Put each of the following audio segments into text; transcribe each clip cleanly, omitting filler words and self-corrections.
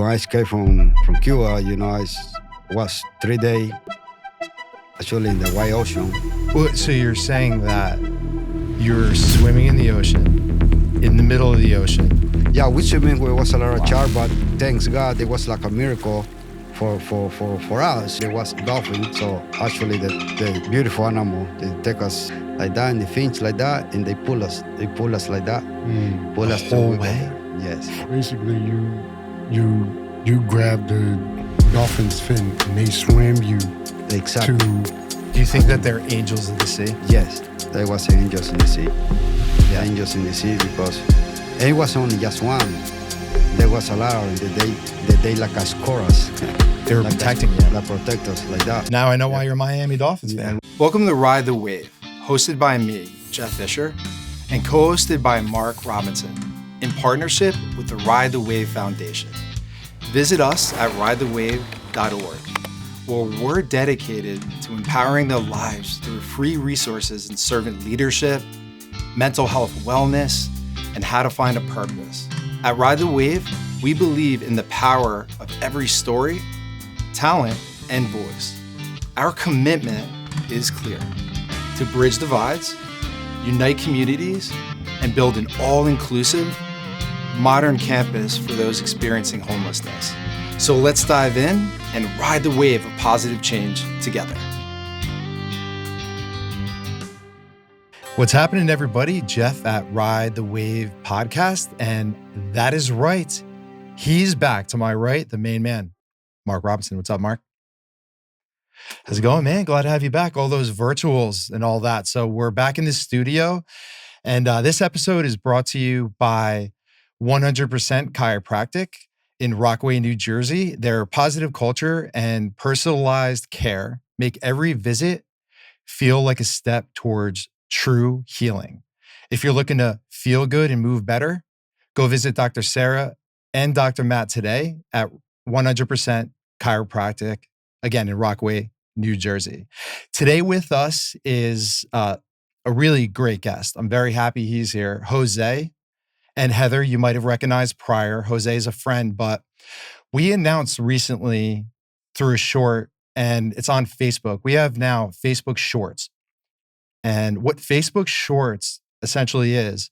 when I escaped from Cuba, was 3 days actually in the White Ocean. Well, so you're saying that you're swimming in the ocean, in the middle of the ocean. Yeah, we swimming where was a lot of shark, but thanks God, it was like a miracle for us. There was Dolphin, so actually the beautiful animal, they take us like that and they finch like that and they pull us like that. Pull us The whole we go way? there. Yes. Basically, you grab the dolphin's fin and they swim you Exactly. Do you think that they're angels of the sea? Yes, there was angels in the sea. Yeah, angels in the sea because it was only just one. There was a lot of they like escort us. They were like protecting that, you. like protect us like that. Now I know why you're a Miami Dolphins fan. Welcome to Ride the Wave, hosted by me, Jeff Fischer, and co-hosted by Mark Robinson, in partnership with the Ride the Wave Foundation. Visit us at ridethewave.org, where we're dedicated to empowering their lives through free resources in servant leadership, mental health wellness, and how to find a purpose. At Ride the Wave, we believe in the power of every story, talent, and voice. Our commitment is clear: to bridge divides, unite communities, and build an all-inclusive, modern campus for those experiencing homelessness. So let's dive in and ride the wave of positive change together. What's happening, everybody? Jeff at Ride the Wave podcast. And that is right. He's back to my right, the main man, Mark Robinson. What's up, Mark? How's it going, man? Glad to have you back. All those virtuals and all that. So we're back in the studio. And this episode is brought to you by 100% Chiropractic in Rockaway, New Jersey. Their positive culture and personalized care make every visit feel like a step towards true healing. If you're looking to feel good and move better, go visit Dr. Sarah and Dr. Matt today at 100% Chiropractic, again, in Rockaway, New Jersey. Today with us is a really great guest. I'm very happy he's here. Jose and Heather, you might have recognized prior. Jose is a friend, but we announced recently through a short, and it's on Facebook. We have now Facebook Shorts. And what Facebook Shorts essentially is,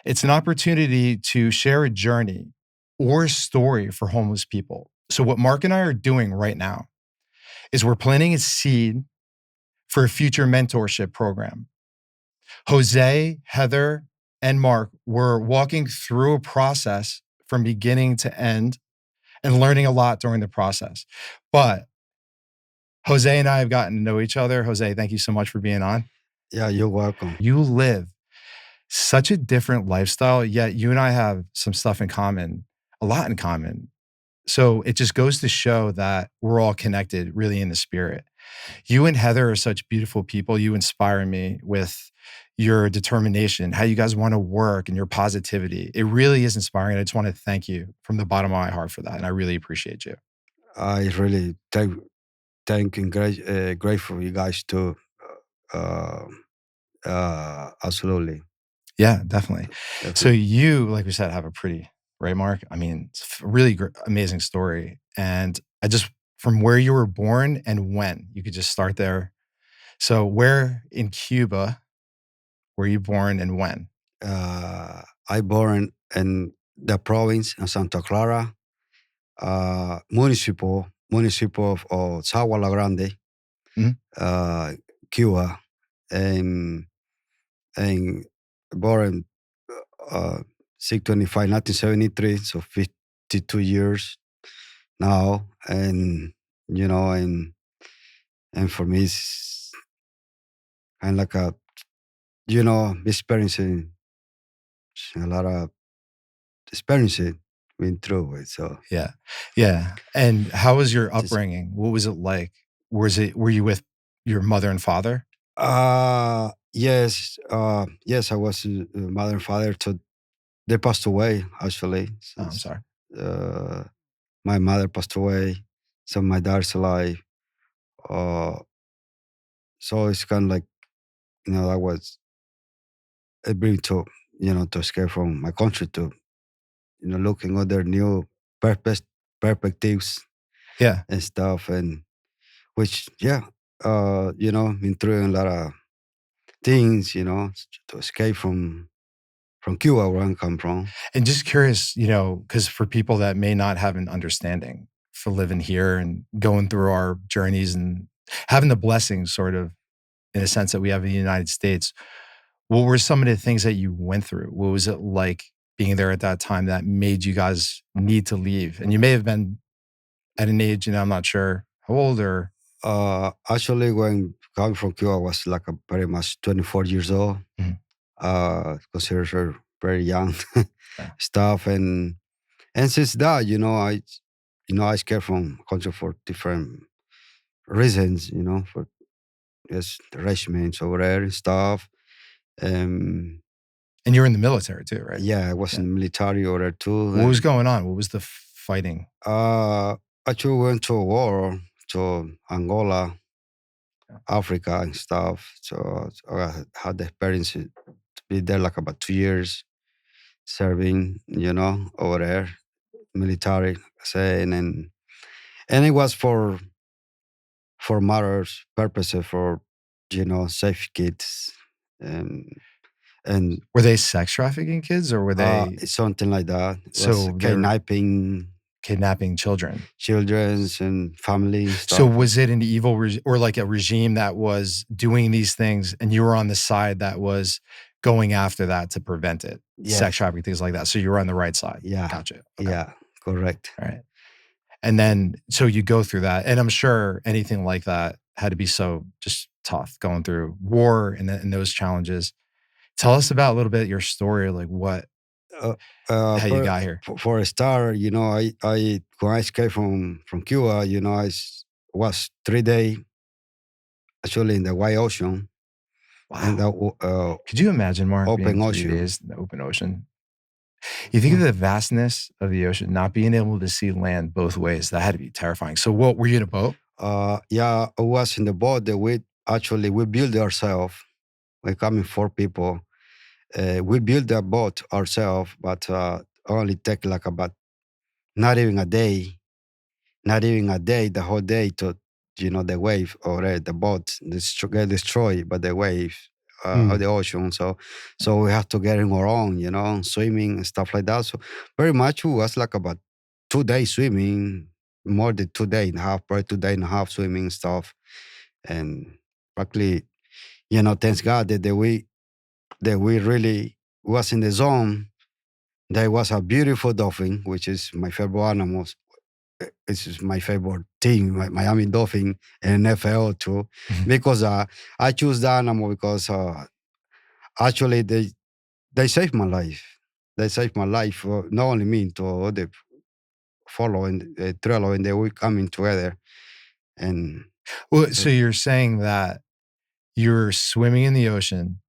it's an opportunity to share a journey or a story for homeless people. So what Mark and I are doing right now is we're planting a seed for a future mentorship program. Jose, Heather, and Mark were walking through a process from beginning to end and learning a lot during the process. But Jose and I have gotten to know each other. Jose, thank you so much for being on. Yeah, you're welcome. You live such a different lifestyle, yet you and I have some stuff in common, a lot in common. So it just goes to show that we're all connected really in the spirit. You and Heather are such beautiful people. You inspire me with your determination, how you guys want to work and your positivity. It really is inspiring. I just want to thank you from the bottom of my heart for that. And I really appreciate you. I really thank and grateful you guys too. Absolutely. Yeah, definitely. So you, like we said, have a pretty, right, Mark? I mean, it's a really amazing story. And I just, from where you were born and when, you could just start there. So where in Cuba were you born and when? I born in the province of Santa Clara, municipal of Sagua La Grande, Cuba, and born 6/25, 1973, so 52 years now, and and for me it's kind of like a experiencing a lot of experiencing been through it. So yeah. And how was your upbringing? What was it like? Were you with your mother and father? Yes, I was mother and father. So they passed away actually. Oh, I'm sorry. My mother passed away, so my dad's alive. So it's kind of like that was a bring to to escape from my country to looking other new perspectives Yeah. and stuff, and which been through a lot of things, to escape from Cuba, where I come from. And just curious, because for people that may not have an understanding for living here and going through our journeys and having the blessings sort of in a sense that we have in the United States, what were some of the things that you went through? What was it like being there at that time that made you guys need to leave? And you may have been at an age, I'm not sure how old or. Actually, when coming from Cuba, I was like pretty much 24 years old. Mhm. Considered her very young Yeah. stuff, and since that, I escaped from country for different reasons, for just the regiments over there and stuff. Um, And you're in the military too, right? yeah, I was in the military over there too. What was going on? What was the fighting? Actually went to a war to Angola, Africa and stuff. So I had the experience to be there like about 2 years serving, over there, military, like I say, and it was for matters, purposes, for safe kids, and Were they sex trafficking kids or were they something like that. It was So they're- kidnapping children? children's and family stuff. So was it an evil or like a regime that was doing these things and you were on the side that was going after that to prevent it? Yes. Sex trafficking, things like that. So you were on the right side. Yeah. Gotcha. Okay. Yeah, correct. All right. And then, so you go through that. And I'm sure anything like that had to be so just tough going through war and those challenges. Tell us about a little bit your story, like what, how you got here. For a start, I when I escaped from Cuba, was 3 days actually in the White Ocean. Wow. And could you imagine, Mark, open being 3 ocean. days in the open ocean? You think of the vastness of the ocean, not being able to see land both ways. That had to be terrifying. So what, were you in a boat? Yeah, I was in the boat that we built ourselves. We're coming 4 people. We built the boat ourselves, but only take like about not even a day, the whole day to, the wave or the boat get destroyed by the wave of the ocean. So we have to get in our own, swimming and stuff like that. So very much it was like about 2 days swimming, more than 2 days and a half, probably 2 days and a half swimming stuff. And luckily, thanks God that we really was in the zone. There was a beautiful dolphin, which is my favorite animal. It's my favorite team, Miami Dolphin and NFL too, because I choose the animal because actually they saved my life. They saved my life. Not only me, to other following Trello, and they were coming together. And well, so you're saying that you're swimming in the ocean,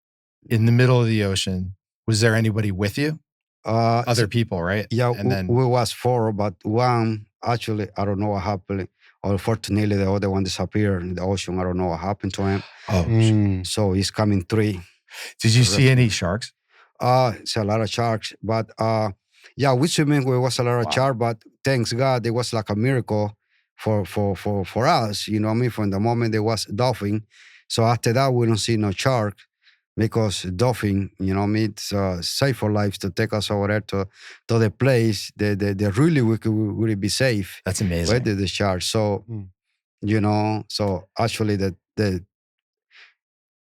in the middle of the ocean. Was there anybody with you? Other people, right? Yeah, and then we was 4, but one actually, I don't know what happened. Unfortunately, the other one disappeared in the ocean. I don't know what happened to him. Oh, So he's coming 3. Did you see any sharks? It's a lot of sharks, but yeah, we swimming. There was a lot of sharks, but thanks God, it was like a miracle for us. You know what I mean? From the moment there was dolphin, so after that we don't see no shark. Because dolphin, it's safe for lives to take us over there to the place that really we could really be safe. That's amazing. Where the shark. So, so actually the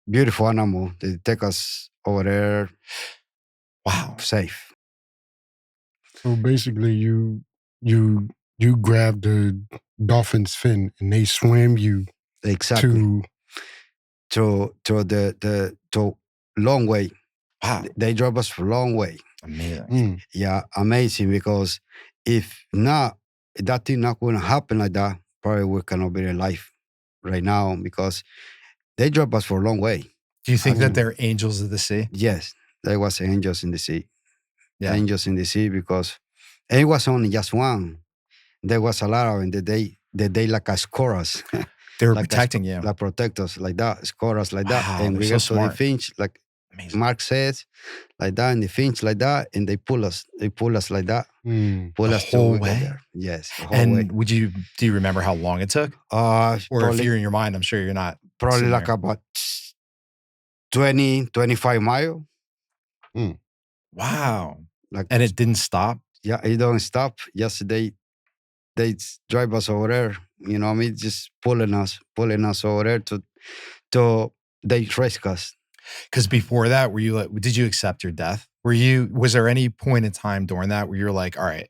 beautiful animal, they take us over there. Wow. Safe. So basically you grab the dolphin's fin and they swam you exactly to the long way. Wow. They drove us for a long way. Amazing. Yeah, amazing, because if not, that thing not going to happen like that, probably we cannot be alive right now, because they drove us for a long way. Do you think that they're angels of the sea? Yes, there was angels in the sea. Yeah. Angels in the sea, because it was only just one. There was a lot of them that they like score us. They were like protecting you. Like protect us like that, score us like that. Wow, And we they're get so to the smart. finch, like Amazing. Mark says, like that, and the Finch like that, and they pull us like that, pull The us till whole we get way? there. Yes, the whole way. And do you remember how long it took? Or if Probably you're in your mind, I'm sure you're not. probably sitting like there. about 20, 25 miles. Wow. Like, And it didn't stop? yeah, it don't stop. Just they drive us over there. You know what I mean? Just pulling us over there to they rescue us. Because before that, were you like, did you accept your death? Was there any point in time during that where you're like, all right,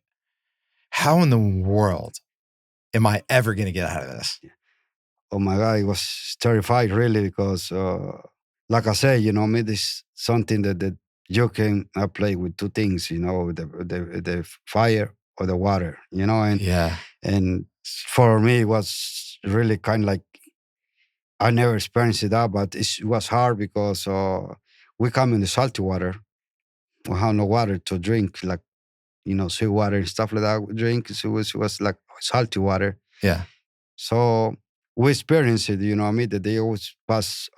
how in the world am I ever going to get out of this? Oh my God, it was terrified really because, like I say, you know, I mean, this something that you can play with two things, you know, the fire or the water, you know, Yeah. and for me it was really kind of like I never experienced that, but it was hard because we come in the salty water, we have no water to drink, like you know, sweet water and stuff like that. We drink, so it was like salty water. Yeah. So we experienced it, you know what I mean, that they always pass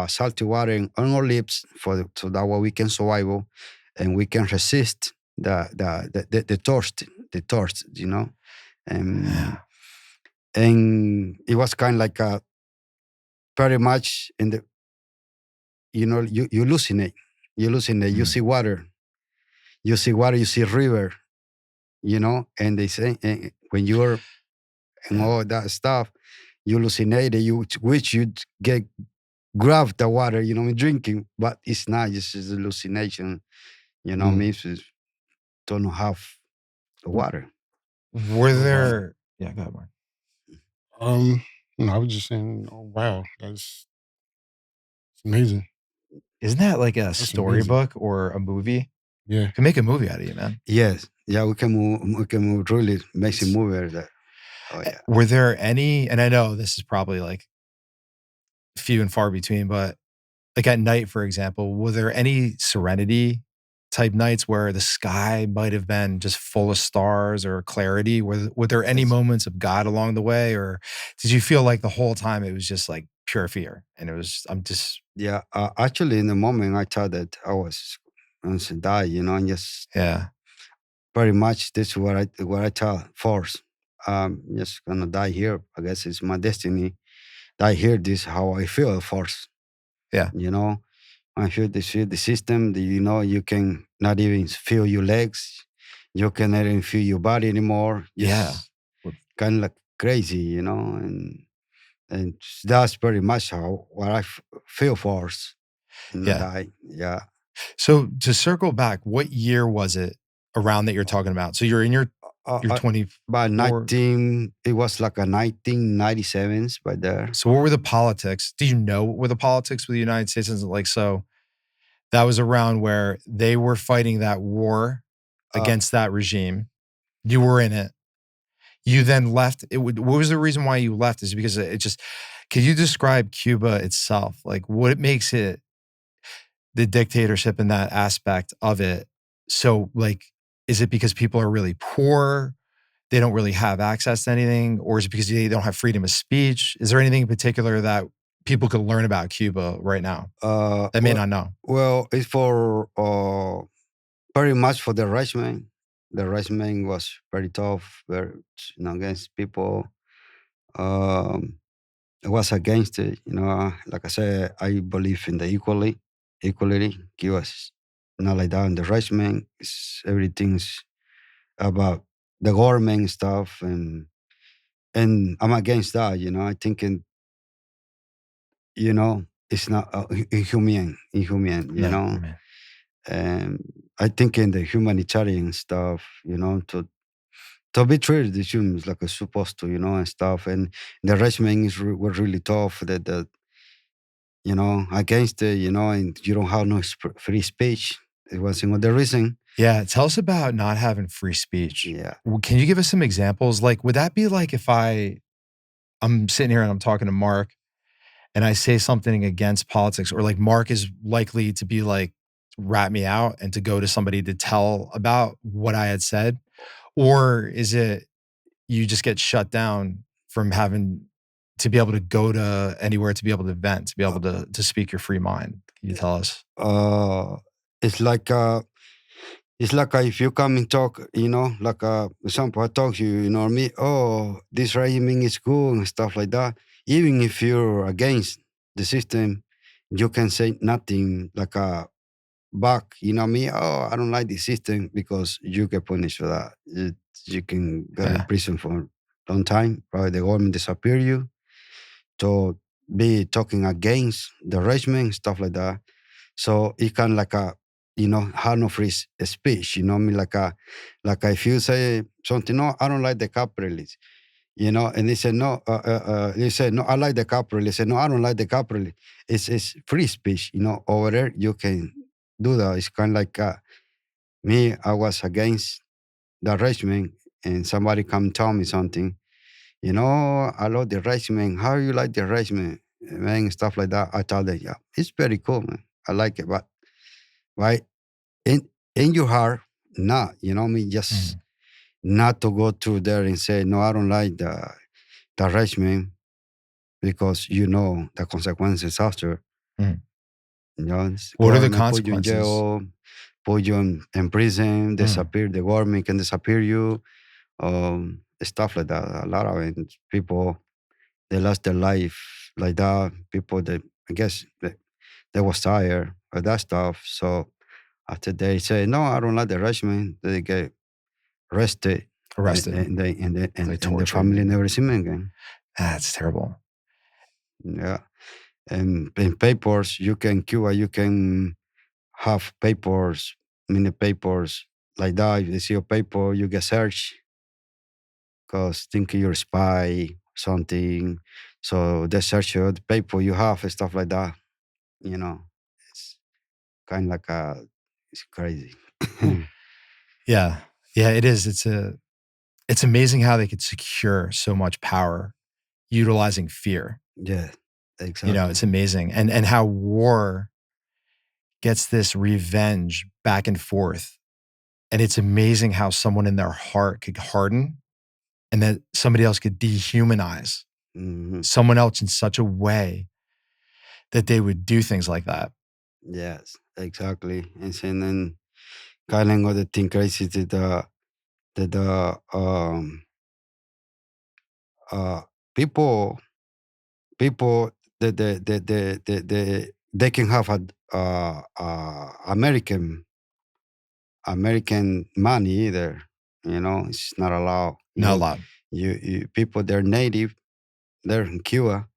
salty water on our lips so that way we can survive and we can resist the thirst, you know. Yeah. And it was kind of like very much in the, you know, you hallucinate. You hallucinate. You see water. You see water. You see river, you know, and they say when you're and all that stuff, you hallucinate. You wish you'd grab the water, you know, and drinking, but it's not. It's just hallucination, you know. Me don't have the water. Were there? Yeah, go ahead, Mark. No, I was just saying, oh wow, it's amazing. Isn't that like a amazing. storybook or a movie? Yeah. You can make a movie out of you, man. Yes, yeah, we can move really amazing movie out of that. Oh yeah. Were there any? And I know this is probably like few and far between, but like at night, for example, were there any Serenity type nights where the sky might have been just full of stars or clarity? Were there any moments of God along the way, or did you feel like the whole time it was just like pure fear? And it was, Yeah, actually, in the moment, I thought that I was going to die, you know, and just yeah, pretty much this is what I thought first. Just gonna die here. I guess it's my destiny. Die here. This is how I feel first. yeah, You know, I feel the system. You know, you can not even feel your legs. You cannot even feel your body anymore. yeah. Kind of like crazy, you know, and that's pretty much how what I feel first. And I Yeah. die. Yeah. So to circle back, what year was it around that you're talking about? So you're in your 20. By 19, it was like a 1997s by there. So what were the politics? Do you know what were the politics with the United States? And like, so that was around where they were fighting that war against that regime. You were in it. You then left. What was the reason why you left? Is because it just, could you describe Cuba itself? Like what makes it the dictatorship in that aspect of it? So like, is it because people are really poor? They don't really have access to anything? Or is it because they don't have freedom of speech? Is there anything in particular that people could learn about Cuba right now that may not know? Well, it's for very much for the regime. The regime was very tough, very, you know, against people. It was against it, you know. Like I said, I believe in the equality. Give us not like that. And the regime is everything's about the government stuff, and I'm against that. You know, I think you know, it's not inhumane. You know, and I think in the humanitarian stuff, you know, to be treated as humans like it's supposed to, you know, and stuff. And the regime were really tough. That you know, against it, you know, and you don't have no free speech. It was the reason. Yeah, tell us about not having free speech. Yeah. Can you give us some examples? Like, would that be like if I'm sitting here and I'm talking to Mark and I say something against politics, or like Mark is likely to be like, rat me out and to go to somebody to tell about what I had said? Or is it you just get shut down from having to be able to go to anywhere, to be able to vent, to be able to speak your free mind? Can you tell us? It's like if you come and talk, like example, I talk to you, me, oh, this regime is good and stuff like that. Even if you're against the system, you can say nothing like back, me, oh, I don't like the system because you get punished for that. You can go in Yeah. prison for a long time. Probably the government disappear you. To be talking against the regime, stuff like that. So it can like have no free speech. I mean, like if you say something, no, I don't like the capitalists. And they say no. You say no, I like the capitalists. Say no, I don't like the capitalists. It's free speech. Over there you can do that. It's kind of like me. I was against the regime, and somebody come tell me something. I love the regime. How you like the regime, man? Stuff like that. I tell them, yeah, it's very cool, man. I like it, but right in your heart, not. Me just not to go through there and say, no, I don't like the regime because the consequences after. Mm. What are the Government put you in consequences? jail, put you in prison, disappear. The government can disappear you. Stuff like that. A lot of it, people they lost their life like that. People that I guess they was tired of that stuff. So after they say no, I don't like the regime, they get arrested. Arrested. And the family never see me again. That's terrible. Yeah. And in papers, Cuba, you can have papers, many papers like that. If they see your paper, you get searched because think you're a spy, something. So they search the paper you have and stuff like that. It's kind of like it's crazy. Yeah. Yeah, it is. It's amazing how they could secure so much power utilizing fear. Yeah, exactly. It's amazing. And how war gets this revenge back and forth. And it's amazing how someone in their heart could harden and that somebody else could dehumanize someone else in such a way that they would do things like that. Yes, exactly. And then kind of the thing crazy that people they can have American money either. It's not allowed. Not allowed. You people they're native, they're in Cuba,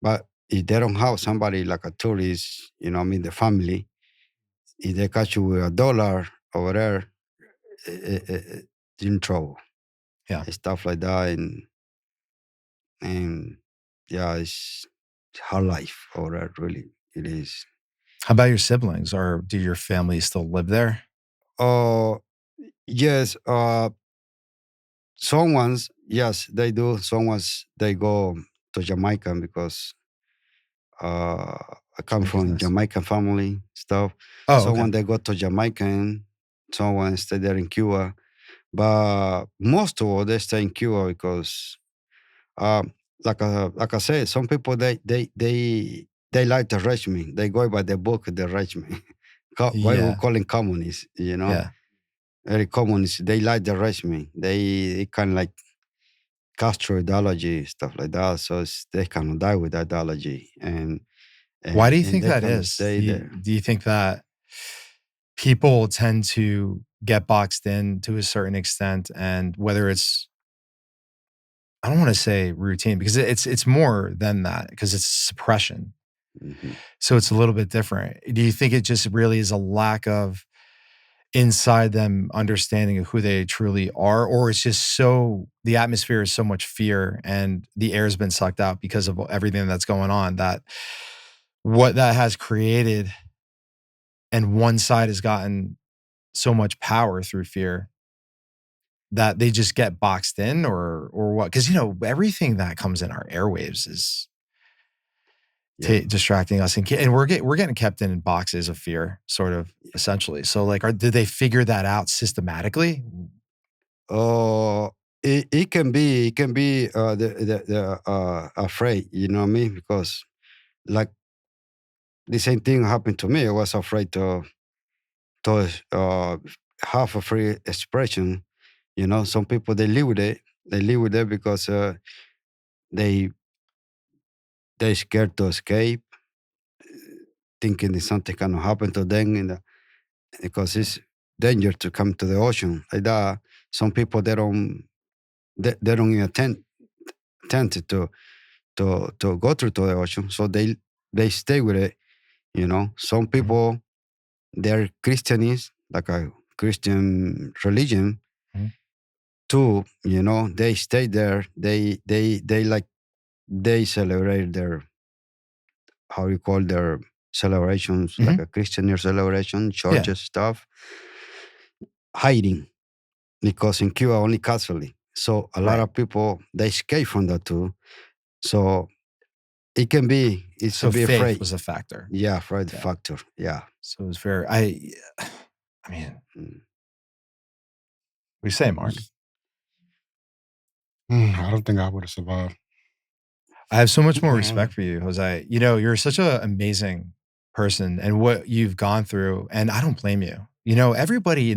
but if they don't have somebody like a tourist, the family, if they catch you with $1 over there, you're in trouble. Yeah. Stuff like that, and yeah, it's hard life over there. Really, it is. How about your siblings, or do your family still live there? Yes. Some ones, yes, they do. Some ones they go to Jamaica because I come from nice. Jamaican family stuff. Oh, Someone they go to Jamaican, someone stay there in Cuba, but most of all they stay in Cuba because, like I said, some people they like the regime. They go by the book the regime. Why we call it communists? Yeah. Very communists. They like the regime. They kind of like Castro ideology, stuff like that. So they cannot die with that ideology. And why do you think they that cannot is? stay there. Do you think that people tend to get boxed in to a certain extent, and whether it's, I don't want to say routine because it's more than that because it's suppression. So it's a little bit different. Do you think it just really is a lack of inside them understanding of who they truly are, or it's just the atmosphere is so much fear and the air's been sucked out because of everything that's going on, that what that has created and one side has gotten so much power through fear that they just get boxed in, or what? Because everything that comes in our airwaves is distracting us, and we're getting kept in boxes of fear, sort of, essentially. So, like, did they figure that out systematically? Oh, it can be the afraid, you know what I mean? Because like the same thing happened to me. I was afraid to have a free expression. You know, some people they live with it. They live with it because they they scared to escape, thinking that something can happen to them, because it's danger to come to the ocean like that. Some people they don't even tend to go through to the ocean, so they stay with it. You know, some people they're Christianists, like a Christian religion Mhm. too. You know, they stay there. They like they celebrate their how you call their celebrations, like Mhm. a Christian celebration, Yeah. churches stuff, hiding because in Cuba only Catholic. So a lot Right. of people they escape from that too. So it can be it's to So be faith afraid. was a factor. Yeah, afraid Yeah. factor. Yeah. So it was very. I mean, what Mm. do you say, Mark? I don't think I would have survived. I have so much more Mm. respect for you, Jose. You know, you're such an amazing person and what you've gone through, and I don't blame you. You know, everybody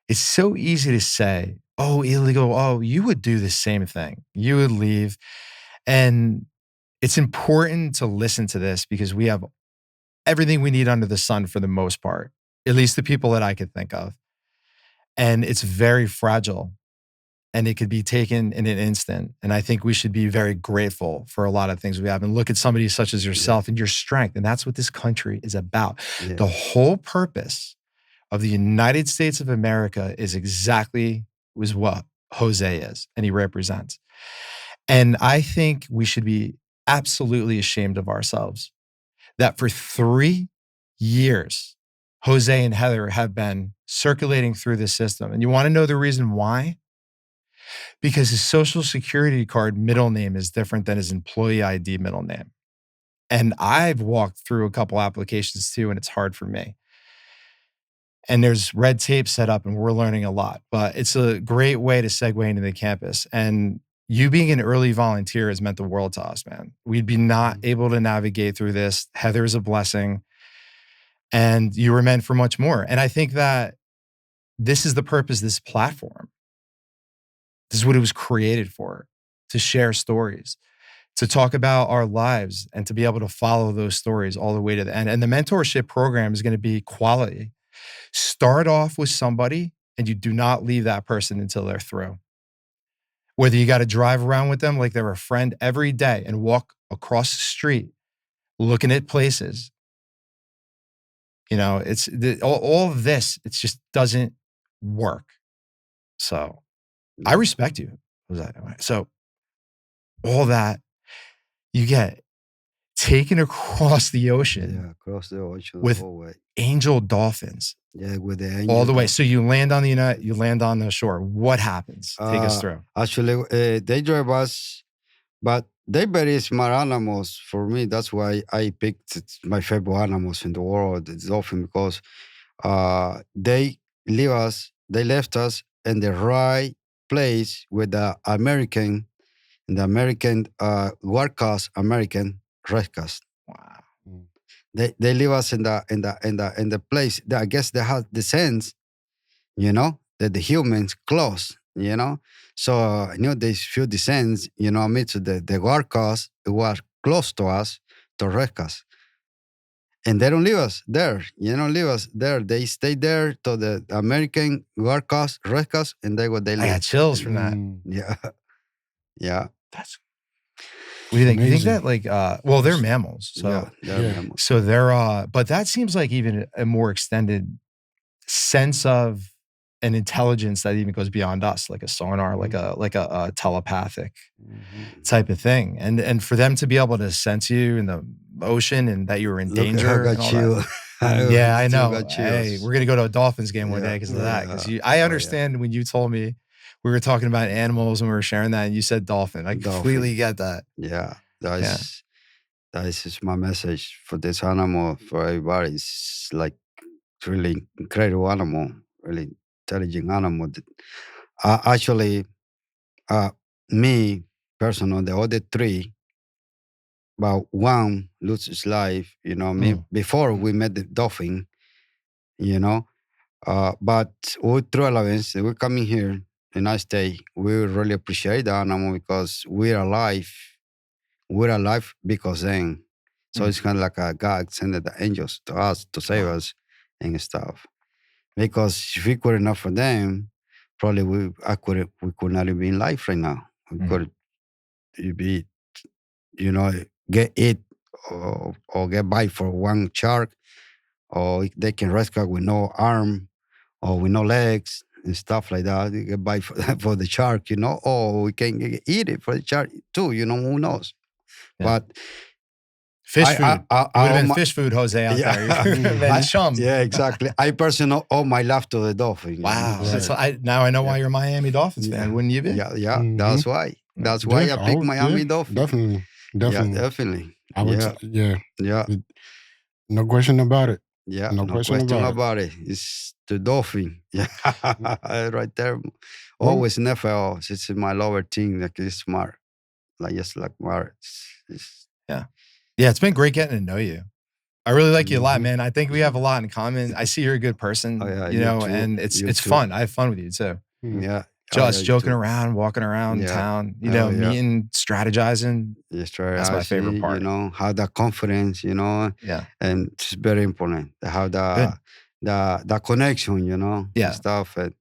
it's so easy to say, "Oh, illegal. Oh, you would do the same thing. You would leave." And it's important to listen to this because we have everything we need under the sun for the most part, at least the people that I could think of. And it's very fragile and it could be taken in an instant. And I think we should be very grateful for a lot of things we have and look at somebody such as Yeah. yourself and your strength. And that's what this country is about. Yeah. The whole purpose of the United States of America is exactly was what Jose is and he represents. And I think we should be absolutely ashamed of ourselves that for 3 years, Jose and Heather have been circulating through the system. And you want to know the reason why? Because his social security card middle name is different than his employee ID middle name. And I've walked through a couple applications too, and it's hard for me. And there's red tape set up, and we're learning a lot. But it's a great way to segue into the campus. And you being an early volunteer has meant the world to us, man. We'd be not able to navigate through this. Heather is a blessing, and you were meant for much more. And I think that this is the purpose of this platform. This is what it was created for, to share stories, to talk about our lives, and to be able to follow those stories all the way to the end. And the mentorship program is going to be quality. Start off with somebody and you do not leave that person until they're through. Whether you got to drive around with them like they're a friend every day and walk across the street looking at places. You know, all of this, it just doesn't work. So I respect you. So all that you get taken across the ocean Yeah, across the ocean with the whole way. angel dolphins Yeah, with the angel. all the way. So you land on you land on the shore. What happens? Take us through. Actually, they drive us, but they very smart animals. For me, that's why I picked my favorite animals in the world, the dolphin, because they left us in the right place with the American workers, American rescuers. Wow. They leave us in the place that I guess they have the sense, you know, that the humans close, you know. So they feel the sense, you know what I mean, to the workers who are close to us to rescue us. And they don't leave us there, leave us there. They stay there to the American workers, rescuers, and they what they I live. got chills from that. Yeah. Yeah. That's what do you think? You think Amazing. that like well, they're mammals. So Yeah. They're Yeah. mammals. so they're but that seems like even a more extended sense of an intelligence that even goes beyond us, like a sonar, like a telepathic Mhm. type of thing. And for them to be able to sense you in the ocean and that you were in Look, danger. I and got all you. that. Yeah, I Still know. got Hey, chills. we're gonna go to a Dolphins game one Yeah, day because of that. Because I Oh, yeah. understand when you told me we were talking about animals and we were sharing that, and you said dolphin. I completely get that. Yeah, Yeah. that is just my message for this animal, for everybody. It's like really incredible animal, really intelligent animal. Actually, uh, me, personal, the other three, but one lose his life, me before we met the Dolphin, you know. But we through Allowance, we're coming here and I stay. We really appreciate the animal because we're alive. We're alive because then. So it's kind of like a God sending the angels to us to save us and stuff. Because if we could enough for them, probably we could not be in life right now. We could be, get it or get by for one shark, or they can rescue with no arm or with no legs and stuff like that. You get by for, for the shark, or we can eat it for the shark too, who knows. Yeah. But fish food. It would have been my- fish food, Jose, out there. You would have been chum. Yeah, exactly. I personally owe my life to the Dolphin. Wow. Right. So now I know why you're a Miami Dolphins fan, wouldn't you be? Yeah. That's why. That's why I picked Miami Dolphin. Definitely. Yeah, definitely. I would. Yeah. No question about it. Yeah, No question about it. It's the Dolphin. Yeah, right there. Always NFL. It's my lower team. Like it's smart. Like just like Mar. Yeah, it's been great getting to know you. I really like you a lot, man. I think we have a lot in common. I see you're a good person, Oh, yeah, you you know, too. and You it's too. fun. I have fun with you too. Yeah. Just you joking too. around, walking around Yeah. town, Yeah. meeting, strategizing. Just try. That's my favorite part. Have that confidence. Yeah. And it's very important to have Good. the connection. Yeah. And stuff. And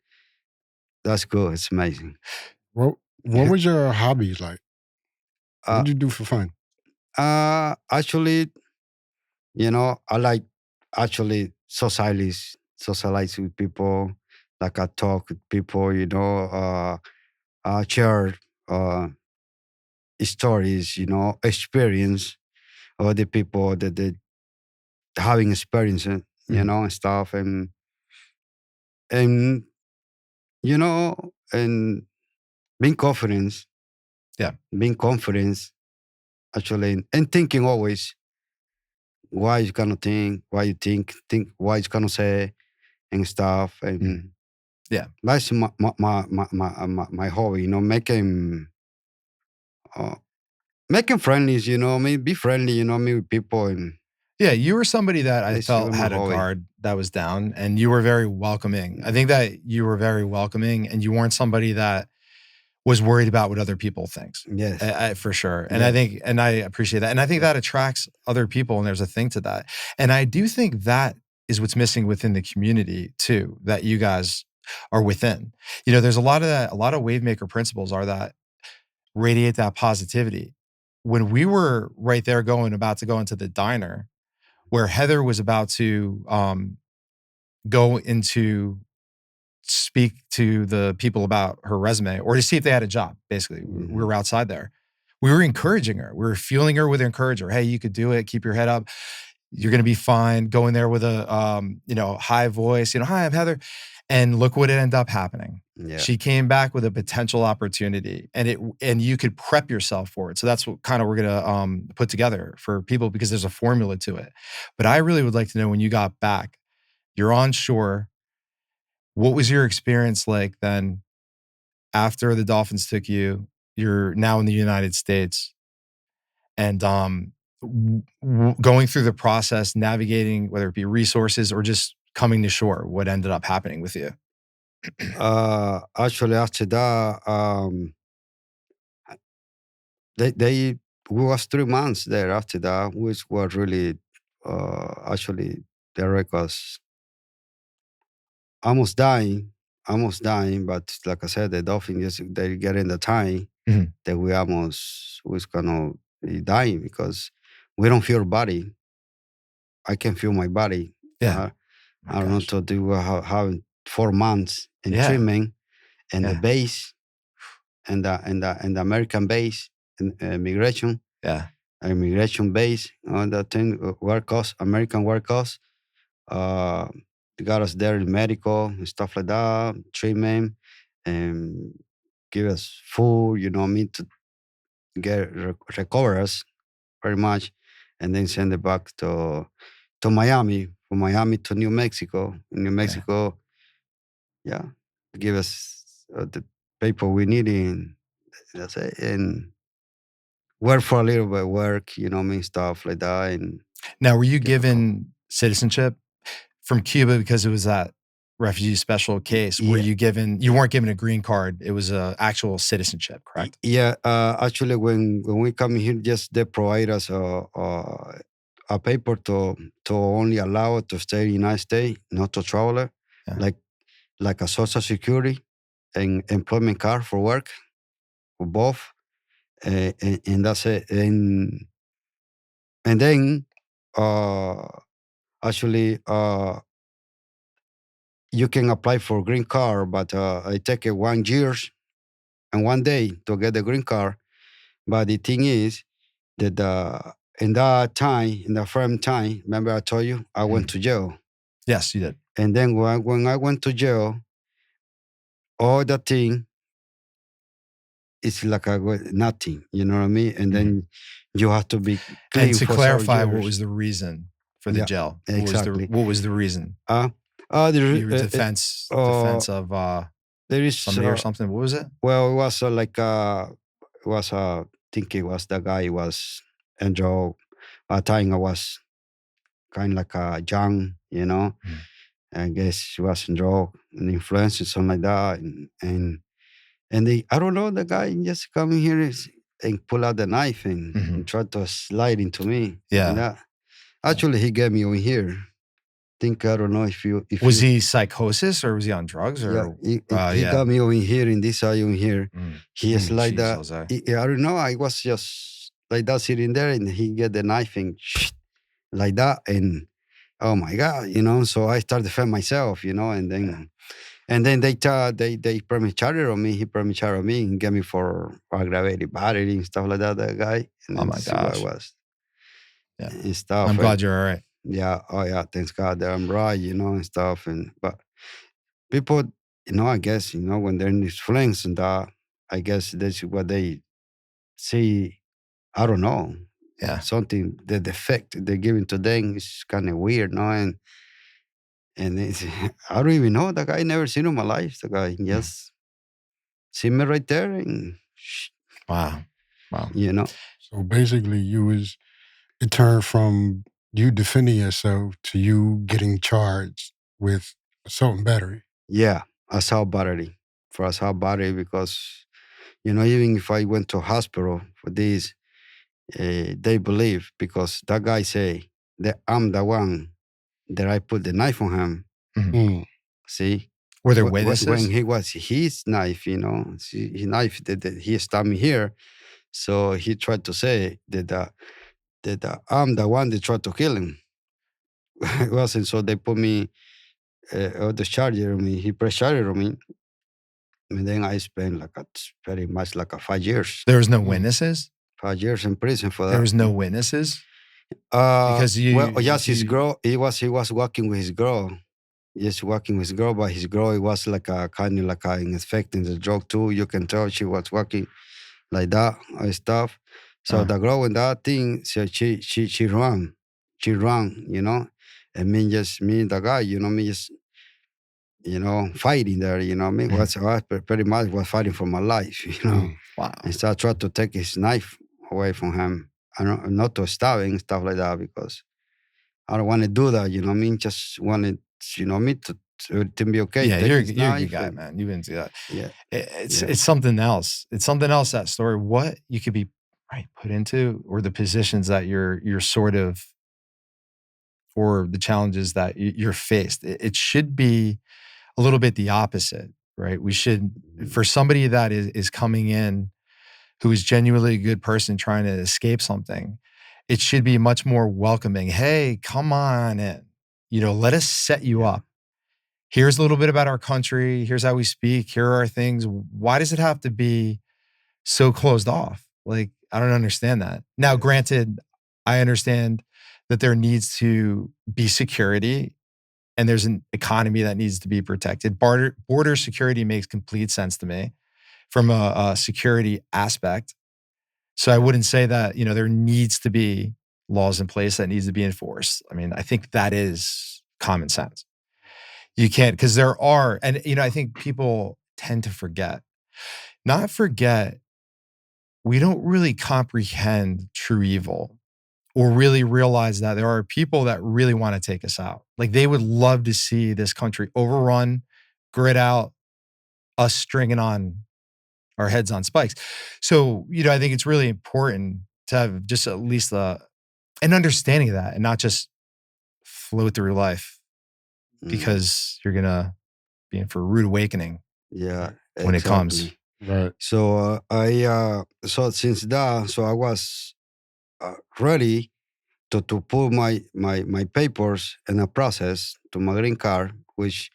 that's good. It's amazing. What was your hobbies like? What did you do for fun? Actually, I like actually socialize with people. Like I talk with people, share stories, experience other people that they having experience, and stuff, and and being confident. Yeah. Being confident, actually, and thinking always why you gonna think, why you think why you gonna say and stuff, and Yeah. that's my hobby, making friendlies, be friendly, with people, and Yeah, you were somebody that I It's felt really had a hobby. guard that was down, and you were very welcoming. I think that you were very welcoming, and you weren't somebody that was worried about what other people think. yes, For sure. And I think, and I appreciate that. And I think that attracts other people, and there's a thing to that. And I do think that is what's missing within the community too, that you guys are within. There's a lot of that, a lot of wavemaker principles are that radiate that positivity. When we were right there about to go into the diner, where Heather was about to go into speak to the people about her resume or to see if they had a job, basically. We were outside there. We were encouraging her. We were fueling her with encouragement. Hey, you could do it. Keep your head up. You're going to be fine. Go in there with a, high voice, hi, I'm Heather. And look what ended up happening. yeah. She came back with a potential opportunity, and you could prep yourself for it. So that's what kind of we're gonna put together for people, because there's a formula to it. But I really would like to know, when you got back, you're on shore. What was your experience like then after the Dolphins took you? You're now in the United States, and going through the process, navigating, whether it be resources or just coming to shore. What ended up happening with you? Actually, after that, we was 3 months there. After that, which was really, actually, the records almost dying. But like I said, the Dolphin they get in the time that we almost was gonna be dying because we don't feel body. I can feel my body. Yeah. I don't know to do how 4 months in treatment and the base and the American base and immigration. Yeah. Immigration base on the thing workers, American workers. Uh, they got us there in medical and stuff like that, treatment, and give us food, to get recover us very much, and then send it back to Miami, from Miami to New Mexico. In New Mexico, give us the paper we need in That's it. And work for a little bit, work, you know what I mean, stuff like that. And Now, were you get the call. given citizenship from Cuba because it was that refugee special case? Were Yeah. you given, you weren't given a green card, it was a actual citizenship, correct? Yeah, actually, when we come here, just they provide us a paper to only allow us to stay in the United States, not to travel, Yeah. like a social security and employment card for work, for both, and that's it. And then, uh, actually, you can apply for green card, but it take 1 year and 1 day to get the green card. But the thing is that in that time, in the firm time, remember I told you I went to jail. Yes, you did. And then when I went to jail, all that thing is like nothing, you know what I mean? And then you have to be clean And to for clarify, several what years. was the reason for the Yeah, jail? exactly. What was the reason? The, Your defense of there is somebody or something. What was it? well, it was it was I think it was the guy was Andrew. At the time I was kind of like young, you know. I guess she was in drug and influence and something like that. And they, I don't know, the guy just come in here and pull out the knife and try to slide into me. Yeah. Like that. Actually, he got me over here. Think I don't know if Was he psychosis or was he on drugs or? he got me over here in this eye over here. He is like Jeez, that. Jose. I don't know. I was just like that sitting there, and he get the knife and like that, and oh my God, you know. So I started to defend myself, you know, and then they premise charge on me. He premise charge on me and get me for aggravated battery and stuff like that. That guy, and Oh my see what I gosh. was, Yeah. and stuff. I'm glad you're all right. Yeah. Oh yeah. Thanks God that I'm right, you know, and stuff. But people, you know, I guess, you know, when they're in these flames and that, I guess that's what they see. I don't know. Yeah. Something, the defect they're giving to them is kind of weird, no? And it's, I don't even know the guy. Never seen him in my life. The guy just see me right there and Wow. you know. So basically, it turned from you defending yourself to you getting charged with assault and battery. Yeah, assault battery for assault battery because you know even if I went to hospital for this, they believe because that guy say that I'm the one that I put the knife on him. See, were there witnesses when he was his knife? You know, his knife that he stabbed me here. So he tried to say that I'm the one that tried to kill him. It wasn't. So they put me the charger on me. He pressed charger on me. And then I spent very much like 5 years. There was no witnesses? 5 years in prison for that. There was no witnesses? Because yes, his girl, he was walking with his girl. Yes, walking with his girl, but his girl, it was like a kind of like infecting the drug too. You can tell she was walking like that and stuff. So the girl in that thing, so she ran, you know, and me and the guy, you know, me just, you know, fighting there, you know, me was pretty much was fighting for my life, you know. Wow. And so I tried to take his knife away from him. I don't not to stab him stuff like that because I don't want to do that, you know. I mean, just wanted, you know, me to be okay. Yeah, you're a good guy, man. You didn't do that. Yeah, it's something else. It's something else, that story. What you could be put into, or the positions that you're sort of, or the challenges that you're faced. It should be a little bit the opposite, right? We should, for somebody that is coming in who is genuinely a good person trying to escape something, it should be much more welcoming. Hey, come on in. You know, let us set you up. Here's a little bit about our country. Here's how we speak. Here are our things. Why does it have to be so closed off? Like, I don't understand that. Now, granted, I understand that there needs to be security and there's an economy that needs to be protected. Border security makes complete sense to me from a security aspect. So I wouldn't say that, you know, there needs to be laws in place that needs to be enforced. I mean, I think that is common sense. You can't, because there are, and, you know, I think people tend to forget we don't really comprehend true evil or really realize that there are people that really want to take us out. Like they would love to see this country overrun, grit out, us stringing on our heads on spikes. So, I think it's really important to have just at least an understanding of that and not just float through life because you're going to be in for a rude awakening Yeah, when it comes. exactly. Right. So so since that, so I was ready to put my papers in a process to my green card, which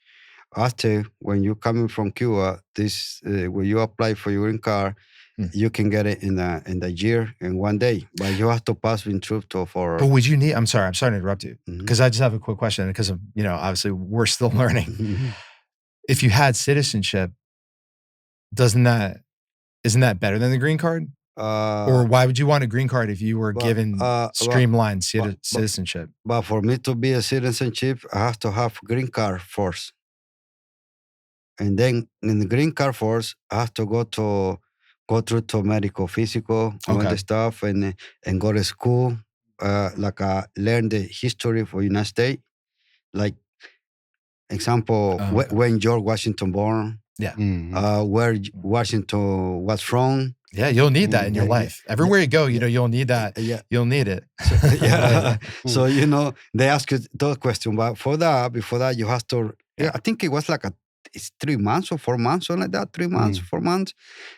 after when you coming from Cuba, this when you apply for your green card, you can get it in the year in 1 day, but you have to pass in through to for. But would you need? I'm sorry to interrupt you because I just have a quick question because of obviously we're still learning. If you had citizenship, isn't that better than the green card? Or why would you want a green card if you were given streamlined citizenship? But for me to be a citizenship, I have to have green card first. And then in the green card first, I have to go through to medical, physical, all the stuff, and go to school, learn the history for United States. Like example, when George Washington born, where Washington was from. Yeah, you'll need that in your life. Everywhere you go, you'll need that. Yeah. You'll need it. So, they ask you those questions, but before that, you have to, I think it was like it's 3 months or 4 months, something like that, 3 months, 4 months,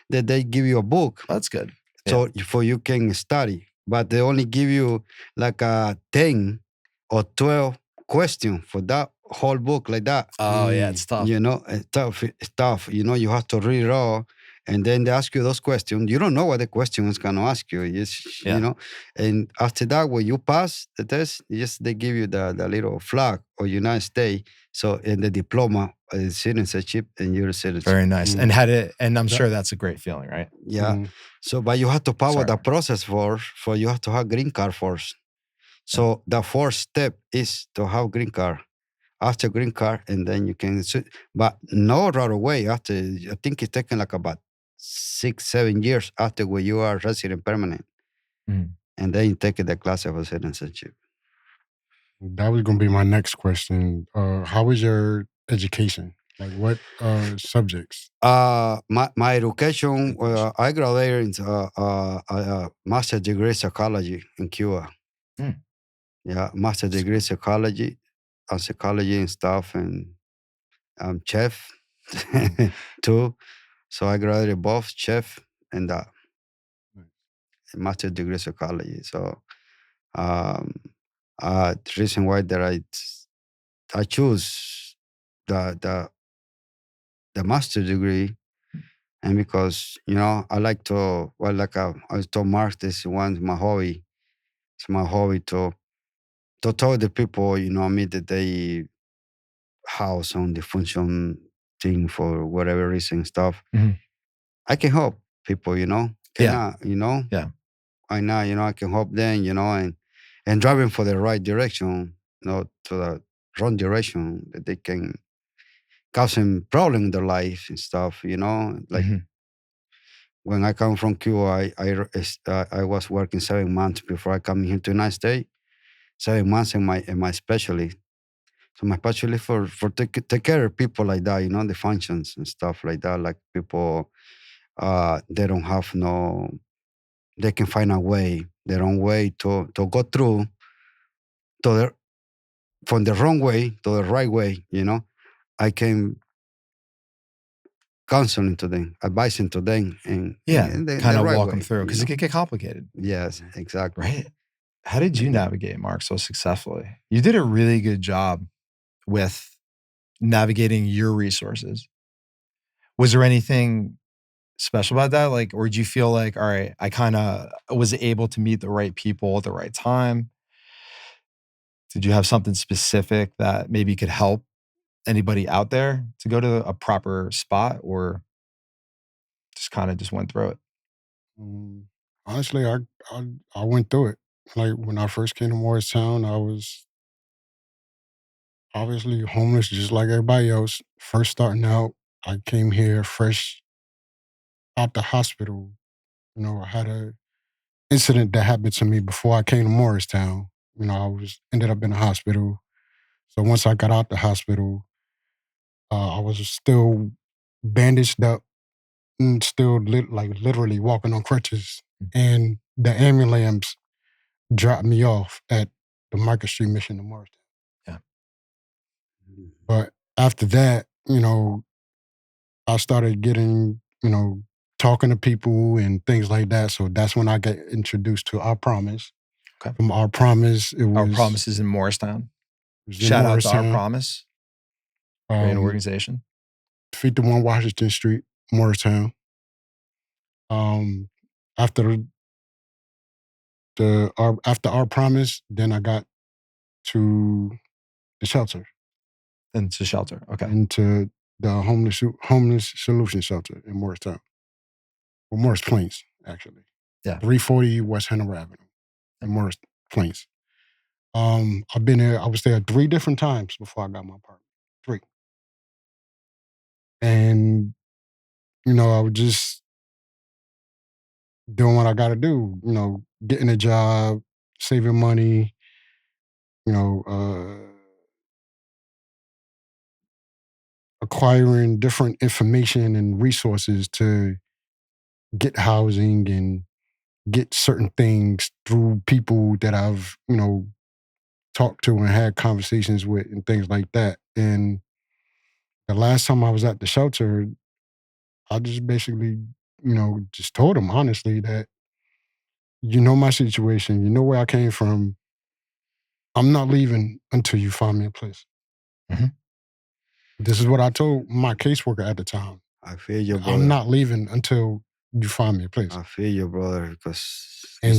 that they give you a book. That's good. So for you can study, but they only give you like a 10 or 12 questions for that whole book like that. Oh yeah, it's tough. It's tough. You have to read it all. And then they ask you those questions. You don't know what the question is going to ask you. And after that, when you pass the test, they give you the little flag of United States. So in the diploma, citizenship, and you're a citizen. Very nice. And I'm sure that's a great feeling, right? Yeah. So, but you have to power the process for you have to have green card first. So the first step is to have green card. After green card, and then you can, but not right away. After, I think it's taking like about 6-7 years after when you are resident permanent, and then you take the class of citizenship. That was going to be my next question. How was your education? Like what subjects? My education, I graduated in master degree psychology in Cuba. Yeah, master degree psychology and stuff, and chef too. So I graduated both chef and master degree psychology. So the reason why that I choose the master degree, and because I like to, well, like I told Mark, this one's my hobby. It's my hobby to tell the people, that they house on the function thing for whatever reason stuff. I can help people, Yeah. I know, I can help them, and driving for the right direction, not to the wrong direction, that they can cause some problem in their life and stuff, like when I come from Cuba, I was working 7 months before I come here to United States. 7 months in my specialty. So my specialty for take care of people like that, the functions and stuff like that, like people, they don't have they can find a way, their own way to go through from the wrong way to the right way, I can counseling to them, advising to them, and kind of walk them through because it can get complicated. Yes, exactly. Right. How did you navigate, Mark, so successfully? You did a really good job with navigating your resources. Was there anything special about that? Like, or did you feel like, all right, I kind of was able to meet the right people at the right time? Did you have something specific that maybe could help anybody out there to go to a proper spot, or just kind of just went through it? Honestly, I went through it. Like when I first came to Morristown, I was obviously homeless just like everybody else. First starting out, I came here fresh out the hospital, I had a incident that happened to me before I came to Morristown. I ended up in the hospital. So once I got out the hospital, I was still bandaged up and still literally walking on crutches. And the ambulance dropped me off at the Market Street Mission in Morristown. Yeah. But after that, I started getting, talking to people and things like that. So that's when I got introduced to Our Promise. Okay. From Our Promise, it was Our Promise is in Morristown. in Shout out to Our Morristown. Promise. Great organization. 51 Washington Street, Morristown. After Our Promise, then I got to the shelter. Into shelter. Okay. Into the homeless solution shelter in Morristown. Well, Morris Plains, actually. Yeah. 340 West Hanover Avenue in Morris Plains. I've been there. I was there 3 different times before I got my apartment. 3. And I was just doing what I got to do. Getting a job, saving money. Acquiring different information and resources to get housing and get certain things through people that I've talked to and had conversations with and things like that. And the last time I was at the shelter, I just basically, just told them honestly that, my situation, where I came from. I'm not leaving until you find me a place. Mm-hmm. This is what I told my caseworker at the time. I feel you, brother. I'm not leaving until you find me a place. I feel you, brother, because And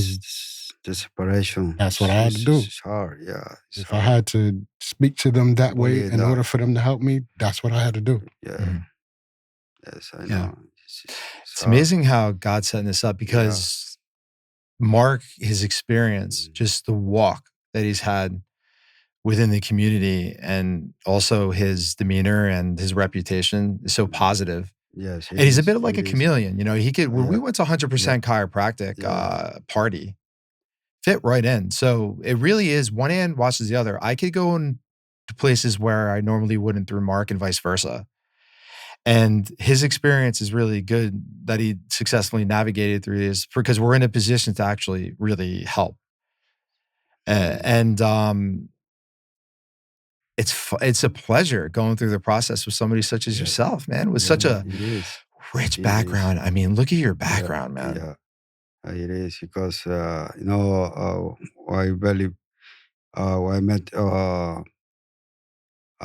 the separation. that's what I had to do. It's hard, yeah. If I had to speak to them that way in order for them to help me, that's what I had to do. Yeah. Mm-hmm. Yes, I know. Yeah. It's amazing how God's setting this up because Mark, his experience, just the walk that he's had within the community and also his demeanor and his reputation is so positive. Yes. And he's a bit like a chameleon. He could, when we went to 100% chiropractic party, fit right in. So it really is one hand washes the other. I could go into places where I normally wouldn't through Mark and vice versa. And his experience is really good that he successfully navigated through this because we're in a position to actually really help. It's a pleasure going through the process with somebody such as yourself, man, with such a rich background. I mean, look at your background, man. Yeah, it is because I believe I met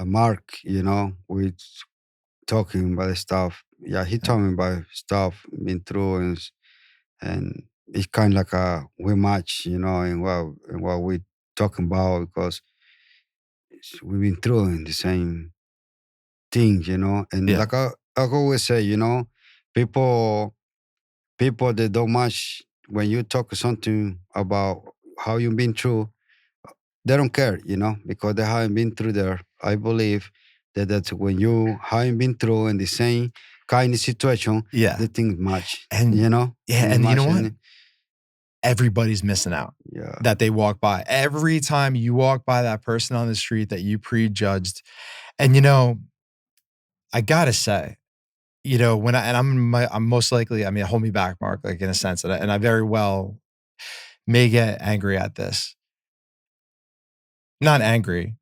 Mark. We talking about the stuff. Yeah, he told me about stuff been through and it's kind of like we match, in what we talking about because we've been through the same things, and like I always say, people that don't match when you talk something about how you've been through, they don't care, because they haven't been through there. I believe that's when you haven't been through in the same kind of situation, the things match, and and you know what? Everybody's missing out. That they walk by. Every time you walk by that person on the street that you prejudged, and I gotta say, when I'm most likely, hold me back, Mark, like in a sense, and I very well may get angry at this. Not angry,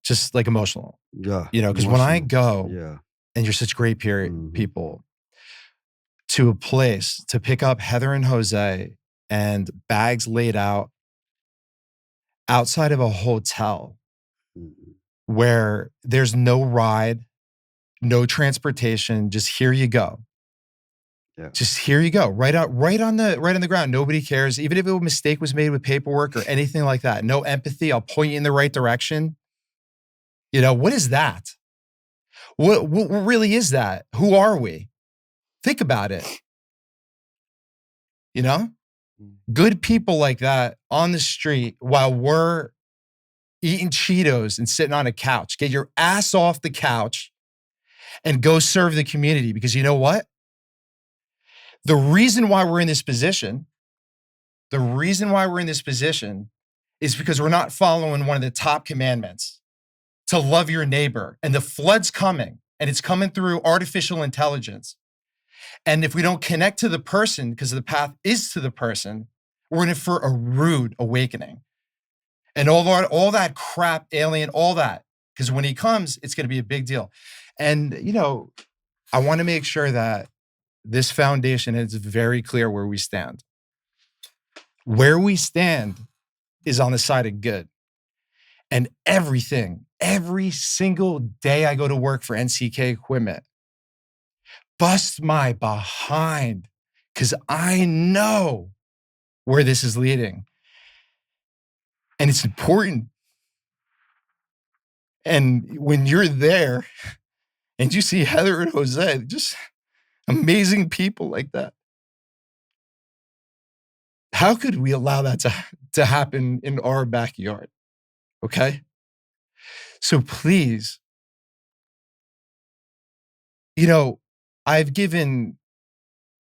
just like emotional. Yeah. Because when I go, and you're such great people, to a place to pick up Heather and Jose and bags laid out outside of a hotel where there's no ride, no transportation, just here you go. Yeah. Just here you go. Right on the ground. Nobody cares. Even if a mistake was made with paperwork or anything like that. No empathy. I'll point you in the right direction. What is that? What really is that? Who are we? Think about it. Good people like that on the street while we're eating Cheetos and sitting on a couch. Get your ass off the couch and go serve the community because you know what? The reason why we're in this position is because we're not following one of the top commandments to love your neighbor. And the flood's coming, and it's coming through artificial intelligence. And if we don't connect to the person, because the path is to the person, we're in for a rude awakening. And all that crap, alien, all that. Because when he comes, it's going to be a big deal. And, I want to make sure that this foundation is very clear where we stand. Where we stand is on the side of good. And every single day I go to work for NCK Equipment, bust my behind, because I know where this is leading. And it's important. And when you're there and you see Heather and Jose, just amazing people like that, how could we allow that to happen in our backyard? Okay? So please, I've given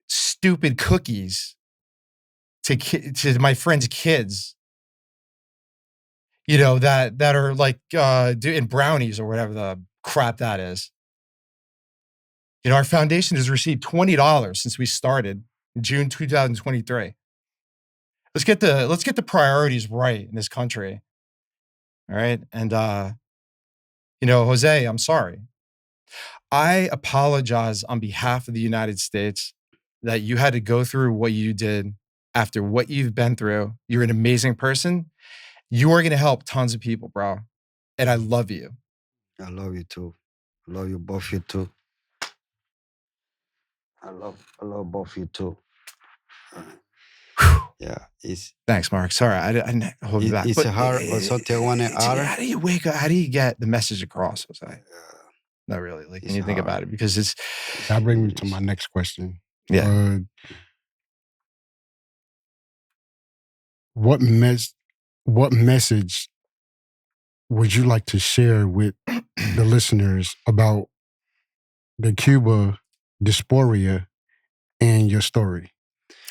stupid cookies to my friends' kids, that are like doing brownies or whatever the crap that is. Our foundation has received $20 since we started in June 2023. Let's get the priorities right in this country. All right. And Jose, I'm sorry. I apologize on behalf of the United States that you had to go through what you did after what you've been through. You're an amazing person. You are going to help tons of people, bro. And I love you. I love you too. I love you both, you too. I love both you too. Yeah, thanks, Mark. Sorry, I didn't hold you back. It's a hard or something I want to add. How do you wake up? How do you get the message across? Not really. Like, when you think about it, because that brings me to my next question. Yeah. What message would you like to share with the listeners about the Cuba dysphoria and your story?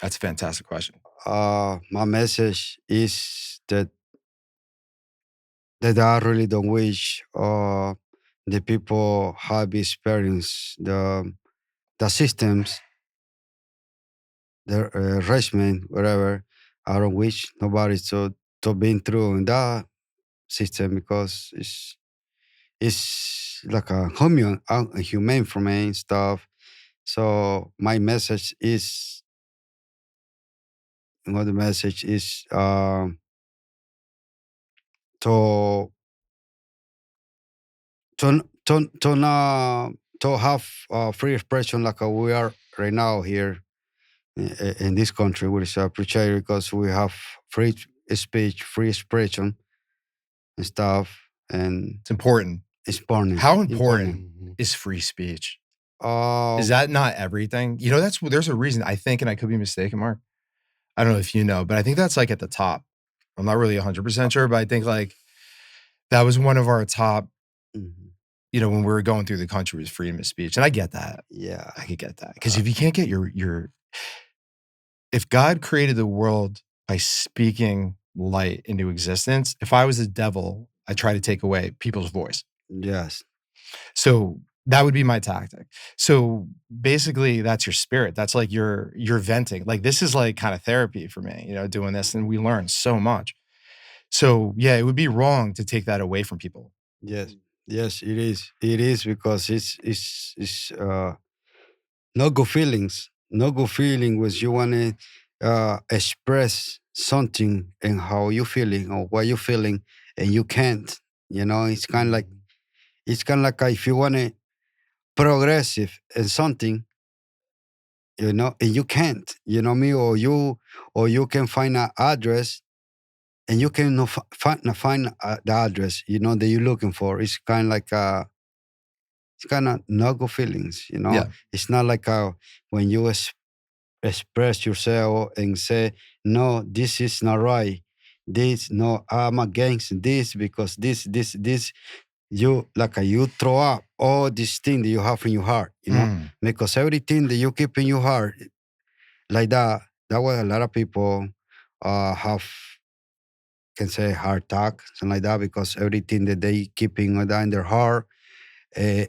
That's a fantastic question. My message is that I really don't wish the people have experienced the systems, the regiment, whatever. I don't wish nobody to been through in that system, because it's like a humane for me and stuff. So my message is, the message is to have free expression like we are right now here in this country, which I appreciate, because we have free speech, free expression and stuff, and it's important. It's important. How important is free speech? Is that not everything? There's a reason, I think, and I could be mistaken, Mark. I don't know if you know, but I think that's like at the top. I'm not really 100% sure, but I think like that was one of our top, when we were going through the country, was freedom of speech. And I get that. Yeah. I could get that. Because if you can't get if God created the world by speaking light into existence, if I was the devil, I try to take away people's voice. Yes. So that would be my tactic. So basically that's your spirit. That's like you're venting. Like, this is like kind of therapy for me, doing this, and we learn so much. So yeah, it would be wrong to take that away from people. Yes. Yes, it is. It is, because it's no good feelings. No good feeling when you want to express something and how you feeling or what you feeling, and you can't. It's kind of like if you want to progressive in something, and you can't. You know me, or you can find an address, and you can not find the address that you're looking for. It's kind of like it's kind of no good feelings. Yeah. It's not like when you express yourself and say, no, this is not right. I'm against this, because this. You throw up all these things that you have in your heart, because everything that you keep in your heart, like that. That way, a lot of people have can say heart attack, something like that, because everything that they keeping that in their heart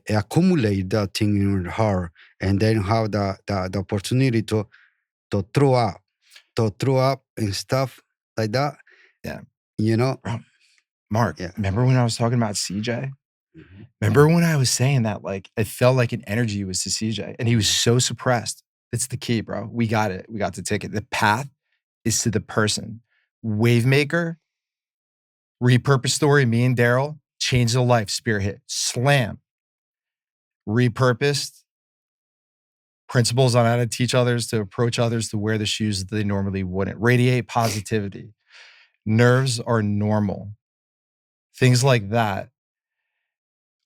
accumulate that thing in their heart, and then have the opportunity to throw up, and stuff like that. Yeah. You know. Bro, Mark, Yeah. remember when I was talking about CJ? Mm-hmm. Remember when I was saying that, like, it felt like an energy was to CJ and he was so suppressed. It's the key, bro. We got it. We got the ticket. The path is to the person. Wavemaker, repurpose story, me and Daryl, changed the life, spear hit, slam. Repurposed, principles on how to teach others, to approach others, to wear the shoes that they normally wouldn't. Radiate positivity. Nerves are normal. Things like that.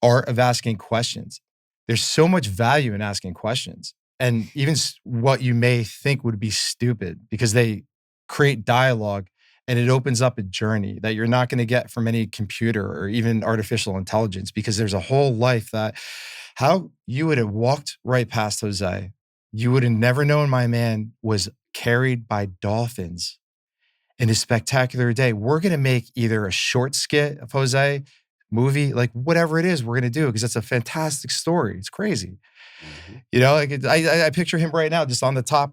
Art of asking questions. There's so much value in asking questions. And even what you may think would be stupid, because they create dialogue and it opens up a journey that you're not going to get from any computer or even artificial intelligence, because there's a whole life that how you would have walked right past Jose. You would have never known my man was carried by dolphins in a spectacular day. We're going to make either a short skit of Jose, movie, like whatever it is, we're going to do, because that's a fantastic story. It's crazy. Mm-hmm. You know, like I picture him right now just on the top,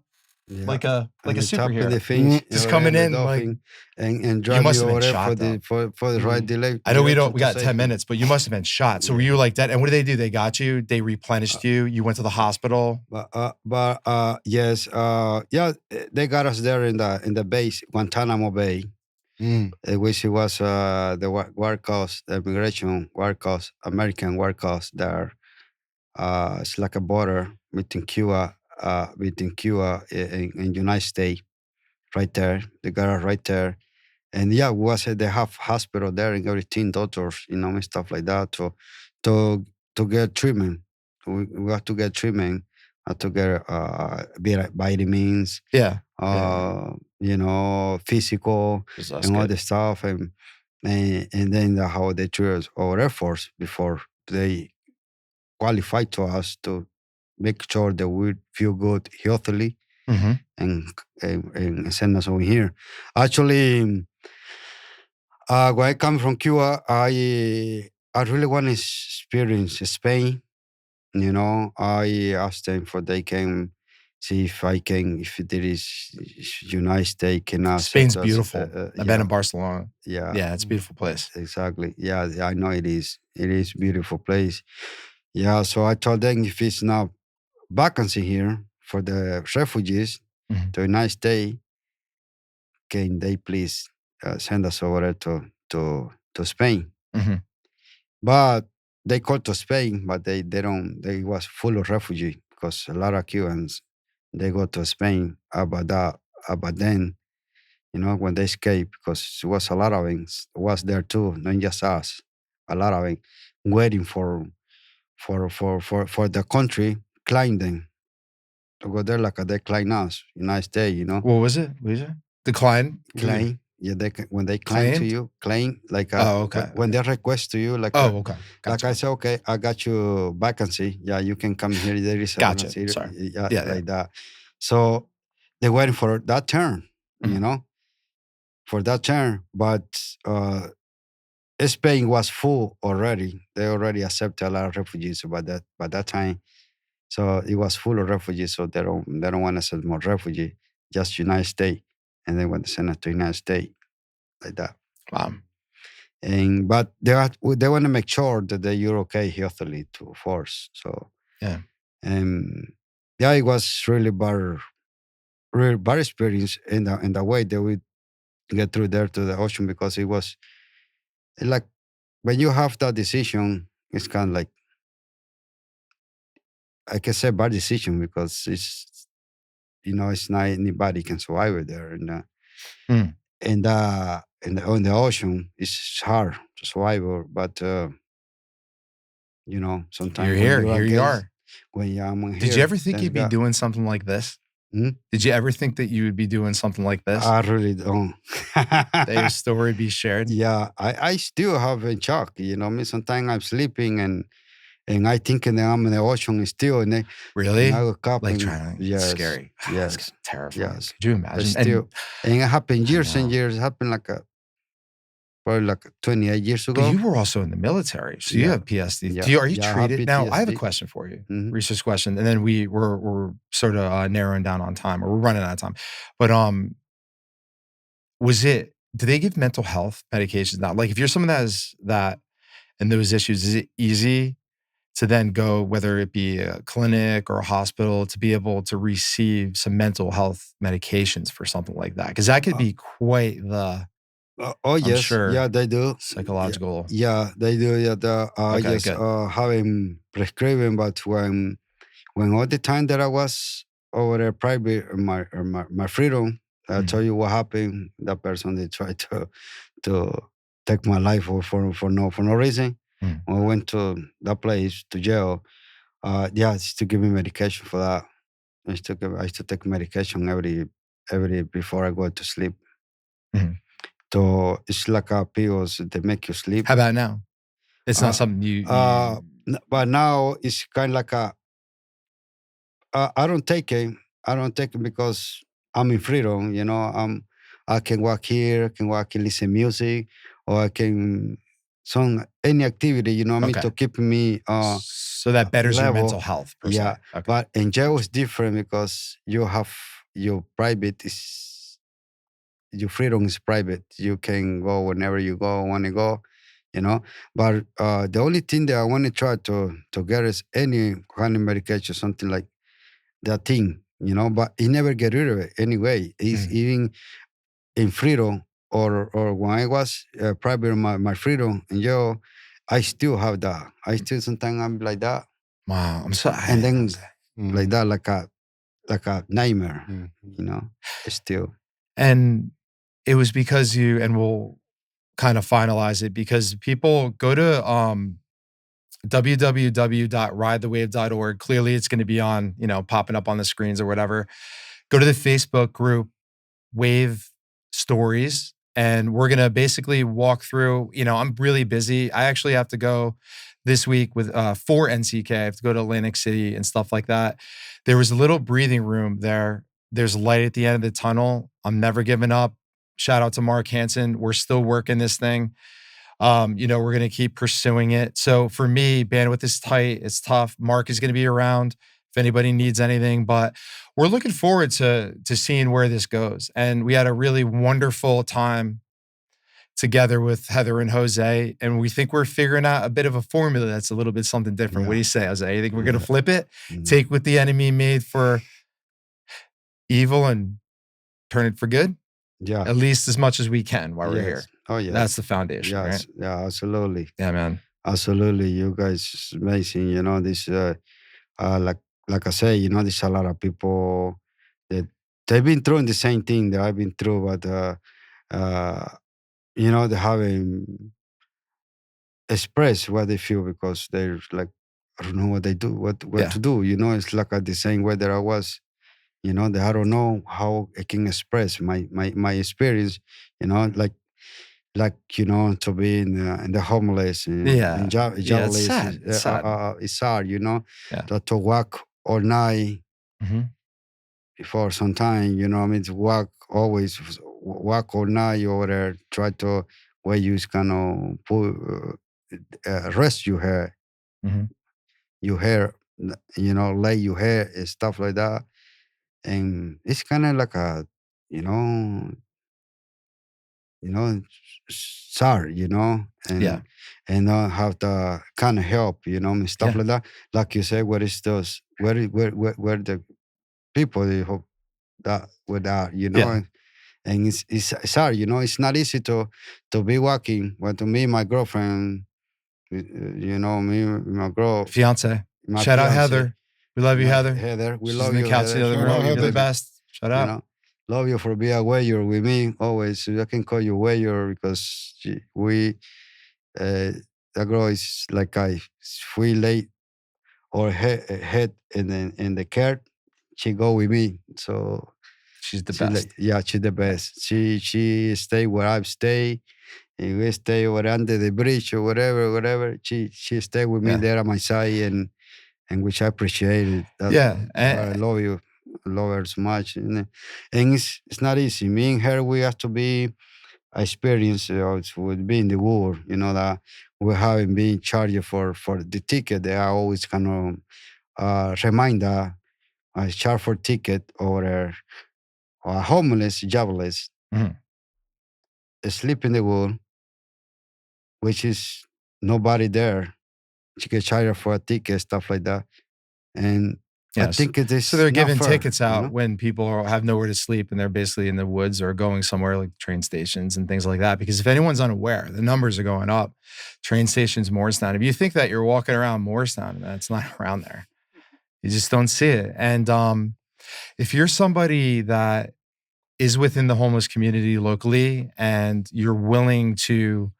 Yeah. like a superhero. The finch, just coming in like, and you drive must you have been over there shot, for the right delay. I know we got 10 minutes, but you must have been shot. So were you like that? And what did they do? They got you, they replenished you, you went to the hospital. But yes, yeah, they got us there in the base, Guantanamo Bay, which was the war coast, the immigration war coast, American war coast there. It's like a border between Cuba, and United States, right there. They got us right there. And yeah, they have hospital there and everything, doctors, and stuff like that to to get treatment. We have to get treatment, to get vitamins, Yeah. physical and all the stuff, and then how they treat our efforts before they qualify to us, to make sure that we feel good, healthily, and send us over here. Actually, when I come from Cuba, I really want to experience Spain. I asked them for they can see if there is United States can accept Spain's us, beautiful. I've been in Barcelona. Yeah, yeah, it's a beautiful place. Exactly. Yeah, I know it is. It is a beautiful place. Yeah, so I told them if it's not vacancy here for the refugees to United States, can they please send us over to Spain? But they called to Spain, but they don't. They was full of refugee, because a lot of Cubans they go to Spain. But then when they escape, because it was a lot of things was there too, not just us. A lot of it waiting for the country climb them to go there, like they climb us, United States. What was it? Decline? Claim. Yeah, when they claim to you, claim like when they request to you, like okay. Like I say, okay, I got you vacancy. Yeah, you can come here. There is a vacancy. Sorry. Like that. So they waiting for that turn, for that turn. But Spain was full already. They already accepted a lot of refugees by that time. So it was full of refugees. So they don't want to send more refugees. Just United States, and they want to send it to United States, like that. Wow. But they want to make sure that you're okay healthily to force. So yeah, it was really bad experience in the way that we get through there to the ocean, because it was like when you have that decision, it's kind of like, I can say bad decision, because it's not anybody can survive it there, on the ocean it's hard to survive, but sometimes you're here you are. When I'm here, did you ever think you'd be doing something like this? Did you ever think that you would be doing something like this? I really don't. That your story be shared? Yeah, I still have a shock. Sometimes I'm sleeping, and I think that I'm in the ocean still, and Really? I woke up Like and trying to, yes, scary. yes, That's terrifying. yes. Could you imagine? Still, and it happened I years and know. years. It happened like probably like 28 years But ago. you were also in the military, so you Yeah. have PTSD. Yeah. Are you Yeah, I have treated? Now, I have a PTSD. question for you. Mhm. Research question, and then we're sort of narrowing down on time, or we're running out of time. But do they give mental health medications now? Like if you're someone that has that and those issues, is it easy to then go, whether it be a clinic or a hospital, to be able to receive some mental health medications for something like that? Because that could be quite the, Oh I'm yes, sure, yeah, they do. psychological. Yeah, they do. Yeah, I Okay, just good. have him prescribing, but when all the time that I was over there private, my freedom, I tell you what happened. That person they tried to take my life for no reason. Mm. When I went to that place to jail, yeah, it's to give me medication for that. I used to take medication every before I go to sleep. Mhm. So it's like a pills that make you sleep. How about now? It's not something you But now it's kind of like I don't take it. I don't take it because I'm in freedom. You know, I can walk here, I can walk and listen music, or I can any activity. You know, what I mean, Okay. to keep me so that betters your mental level. health per Yeah, se. Okay. but in jail is different because you have your private is your freedom is private. You can go whenever you want to go, you know. But the only thing that I want to try to get is any kind of medication, something like that thing, you know. But he never get rid of it anyway. He's even in freedom or when I was private my freedom in jail, I still have that. I still sometimes I'm like that, Wow. I'm so and then like Mhm. that like a nightmare, Mhm. you know. Still. And it was because and we'll kind of finalize it, because people go to www.ridethewave.org. Clearly it's going to be on, popping up on the screens or whatever. Go to the Facebook group, Wave Stories, and we're going to basically walk through, I'm really busy. I actually have to go this week with for NCK. I have to go to Atlantic City and stuff like that. There was a little breathing room there. There's light at the end of the tunnel. I'm never giving up. Shout out to Mark Hansen. We're still working this thing. We're going to keep pursuing it. So for me, bandwidth is tight. It's tough. Mark is going to be around if anybody needs anything, but we're looking forward to seeing where this goes. And we had a really wonderful time together with Heather and Jose, and we think we're figuring out a bit of a formula that's a little bit something different. Yeah. What do you say, Jose? You think we're going to Yeah. flip it, take what the enemy made for evil and turn it for good? Yeah. At least as much as we can while we're Yes. here. Oh yes. That's the foundation, right? Yes. Yeah, absolutely. Yeah, man. Absolutely. You guys is amazing. You know, this like I say, you know, there's a lot of people that they've been through the same thing that I've been through, but you know, they haven't expressed what they feel because they're like, I don't know what they do, what Yeah. to do. You know, it's like the same way that I was. You know, that I don't know how I can express my experience. You know, like you know, to be in the homeless and Yeah. jobless. It's sad. It's sad. It's hard, you know, Yeah. to walk all night Mhm. before some time, you know. I mean, to walk all night over there, try to where you kind of put rest Mhm. your hair, you know, lay your hair and stuff like that, and it's kind of like you know, you know, sorry, you know, Yeah. and not have the kind of help, you know, and stuff Yeah. like that. Like you say, where is those, where the people they hope that with that, you know, Yeah. and it's hard, you know, it's not easy to be walking. But to me, my girlfriend, you know, me, my girl, Fiance. my Shout out fiance, Heather. We love you, Heather. Heather, we She's love in the you, couch in Heather. the other Shout room. out, You're the Heather. best. Shout You out. know, love you for being a warrior with me always. I can call you warrior because uh, that girl is like if we lay or head in the car, she go with me. So She's the she best. yeah, she's the best. She stay where I stay, And we stay over under the bridge or whatever. She stayed with me Yeah. there at my side, and which I appreciated. Yeah, I love you. I love her so much. And it's not easy. Me and her, we have to be experienced with being the war. That we haven't been charged for the ticket. They are always kind of remind charge for ticket or homeless, jobless, sleep in the wood, which is nobody there. She get charged for a ticket, stuff like that. And I think it is. So they're not giving fair, tickets out when people have nowhere to sleep and they're basically in the woods or going somewhere like train stations and things like that. Because if anyone's unaware, the numbers are going up. Train stations, Morristown. If you think that you're walking around Morristown, that's not around there. You just don't see it. And if you're somebody that is within the homeless community locally and you're willing to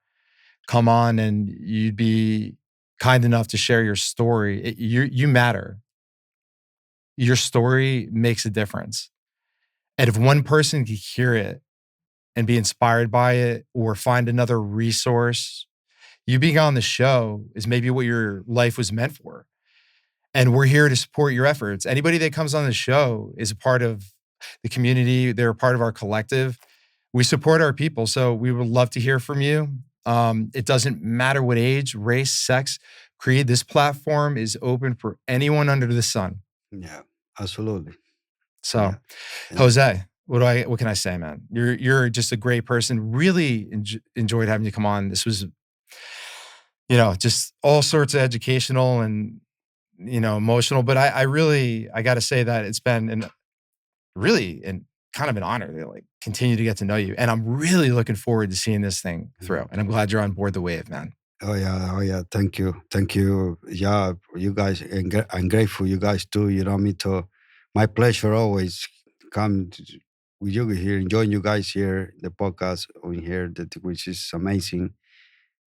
come on and you'd be kind enough to share your story, you matter. Your story makes a difference. And if one person can hear it and be inspired by it or find another resource, you being on the show is maybe what your life was meant for. And we're here to support your efforts. Anybody that comes on the show is a part of the community. They're a part of our collective. We support our people. So we would love to hear from you. It doesn't matter what age, race, sex, creed. This platform is open for anyone under the sun. Yeah, absolutely. So, Jose, what can I say, man? You're just a great person. Really enjoyed having you come on. This was, just all sorts of educational and, emotional. But I got to say that it's been kind of an honor to continue to get to know you. And I'm really looking forward to seeing this thing through. And I'm glad you're on board the wave, man. Oh yeah. Thank you. Yeah, you guys, and I'm grateful you guys too. My pleasure always come with you here, enjoying you guys here, the podcast over here, which is amazing.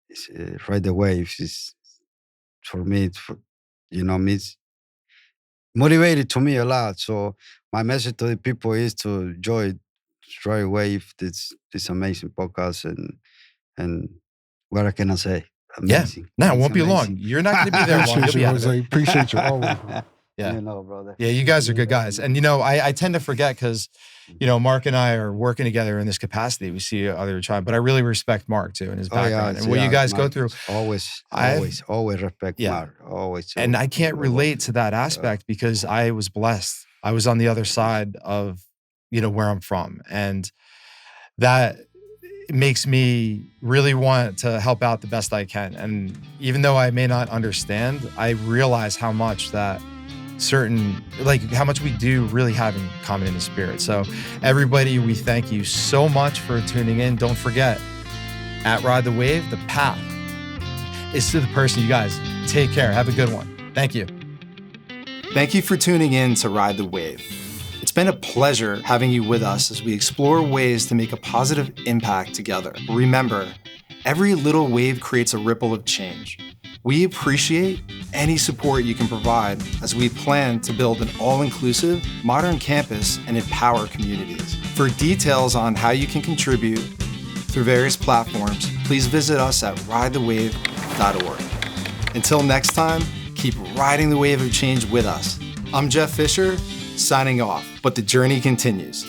It's, Ride the Waves is for me. It's motivated to me a lot. So my message to the people is to enjoy Ride the Wave. This amazing podcast and what can I say? Amazing. Yeah. No, it won't be long. You're not going to be there long. You'll be out of it. Appreciate you always. Yeah. Brother. Yeah, you guys are good guys. And, I tend to forget because, Mark and I are working together in this capacity. We see other time, but I really respect Mark too and his background and what you guys go through. Always respect Mark. Always. And I can't relate to that aspect because I was blessed. I was on the other side of, where I'm from. And that makes me really want to help out the best I can. And even though I may not understand, I realize how much that how much we do really have in common in the spirit. So everybody, we thank you so much for tuning in. Don't forget, at Ride the Wave, the path is to the person. You guys, take care. Have a good one. Thank you. Thank you for tuning in to Ride the Wave. It's been a pleasure having you with us as we explore ways to make a positive impact together. Remember, every little wave creates a ripple of change. We appreciate any support you can provide as we plan to build an all-inclusive, modern campus and empower communities. For details on how you can contribute through various platforms, please visit us at ridethewave.org. Until next time, keep riding the wave of change with us. I'm Jeff Fischer, signing off, but the journey continues.